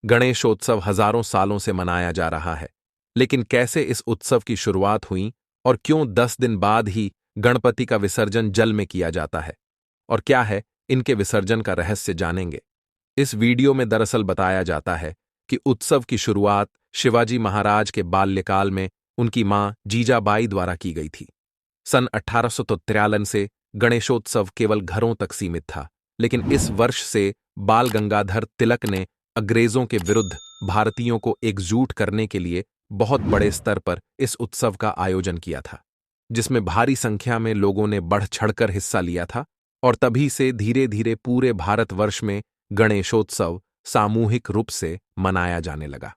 गणेशोत्सव हजारों सालों से मनाया जा रहा है, लेकिन कैसे इस उत्सव की शुरुआत हुई और क्यों 10 दिन बाद ही गणपति का विसर्जन जल में किया जाता है और क्या है इनके विसर्जन का रहस्य जानेंगे। इस वीडियो में दरअसल बताया जाता है कि उत्सव की शुरुआत शिवाजी महाराज के बाल्यकाल में उनकी मां जीजाबाई द्वारा की गई थी। सन 1893 से गणेशोत्सव केवल घरों तक सीमित था, लेकिन इस वर्ष से बाल गंगाधर तिलक ने अंग्रेजों के विरुद्ध भारतीयों को एकजुट करने के लिए बहुत बड़े स्तर पर इस उत्सव का आयोजन किया था, जिसमें भारी संख्या में लोगों ने बढ़ चढ़कर हिस्सा लिया था और तभी से धीरे धीरे पूरे भारतवर्ष में गणेशोत्सव सामूहिक रूप से मनाया जाने लगा।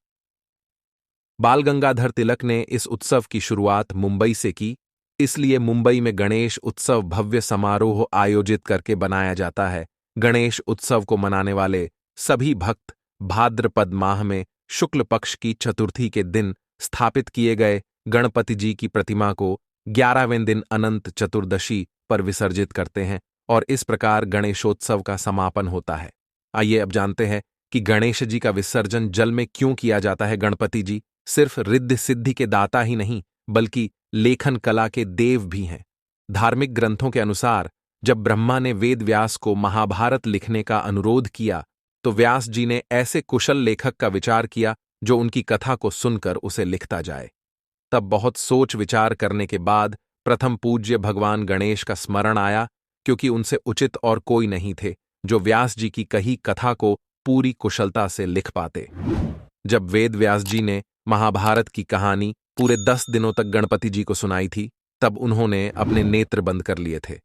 बाल गंगाधर तिलक ने इस उत्सव की शुरुआत मुंबई से की, इसलिए मुंबई में गणेश उत्सव भव्य समारोह आयोजित करके बनाया जाता है। गणेश उत्सव को मनाने वाले सभी भक्त भाद्रपद माह में शुक्ल पक्ष की चतुर्थी के दिन स्थापित किए गए गणपति जी की प्रतिमा को 11वें दिन अनंत चतुर्दशी पर विसर्जित करते हैं और इस प्रकार गणेशोत्सव का समापन होता है। आइए अब जानते हैं कि गणेश जी का विसर्जन जल में क्यों किया जाता है। गणपति जी सिर्फ रिद्धि सिद्धि के दाता ही नहीं, बल्कि लेखन कला के देव भी हैं। धार्मिक ग्रंथों के अनुसार जब ब्रह्मा ने वेद व्यास को महाभारत लिखने का अनुरोध किया, तो व्यास जी ने ऐसे कुशल लेखक का विचार किया जो उनकी कथा को सुनकर उसे लिखता जाए। तब बहुत सोच विचार करने के बाद प्रथम पूज्य भगवान गणेश का स्मरण आया, क्योंकि उनसे उचित और कोई नहीं थे जो व्यास जी की कही कथा को पूरी कुशलता से लिख पाते। जब वेद व्यास जी ने महाभारत की कहानी पूरे 10 दिनों तक गणपति जी को सुनाई थी, तब उन्होंने अपने नेत्र बंद कर लिए थे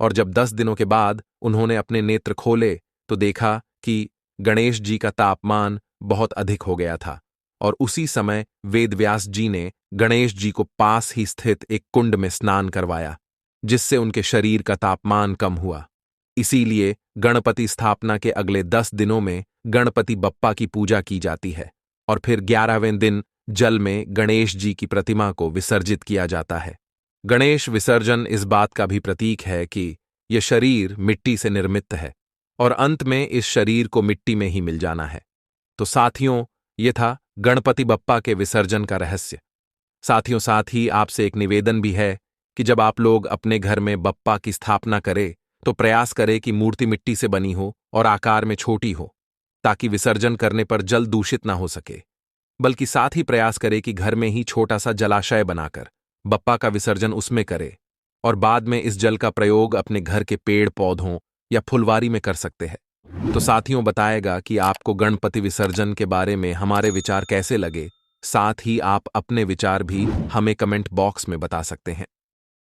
और जब 10 दिनों के बाद उन्होंने अपने नेत्र खोले तो देखा कि गणेश जी का तापमान बहुत अधिक हो गया था और उसी समय वेद व्यास जी ने गणेश जी को पास ही स्थित एक कुंड में स्नान करवाया, जिससे उनके शरीर का तापमान कम हुआ। इसीलिए गणपति स्थापना के अगले 10 दिनों में गणपति बप्पा की पूजा की जाती है और फिर 11वें दिन जल में गणेश जी की प्रतिमा को विसर्जित किया जाता है। गणेश विसर्जन इस बात का भी प्रतीक है कि यह शरीर मिट्टी से निर्मित है और अंत में इस शरीर को मिट्टी में ही मिल जाना है। तो साथियों, ये था गणपति बप्पा के विसर्जन का रहस्य। साथियों, साथ ही आपसे एक निवेदन भी है कि जब आप लोग अपने घर में बप्पा की स्थापना करें तो प्रयास करें कि मूर्ति मिट्टी से बनी हो और आकार में छोटी हो, ताकि विसर्जन करने पर जल दूषित ना हो सके। बल्कि साथ ही प्रयास करें कि घर में ही छोटा सा जलाशय बनाकर बप्पा का विसर्जन उसमें करे और बाद में इस जल का प्रयोग अपने घर के पेड़ पौधों या फुलवारी में कर सकते हैं। तो साथियों, बताएगा कि आपको गणपति विसर्जन के बारे में हमारे विचार कैसे लगे। साथ ही आप अपने विचार भी हमें कमेंट बॉक्स में बता सकते हैं।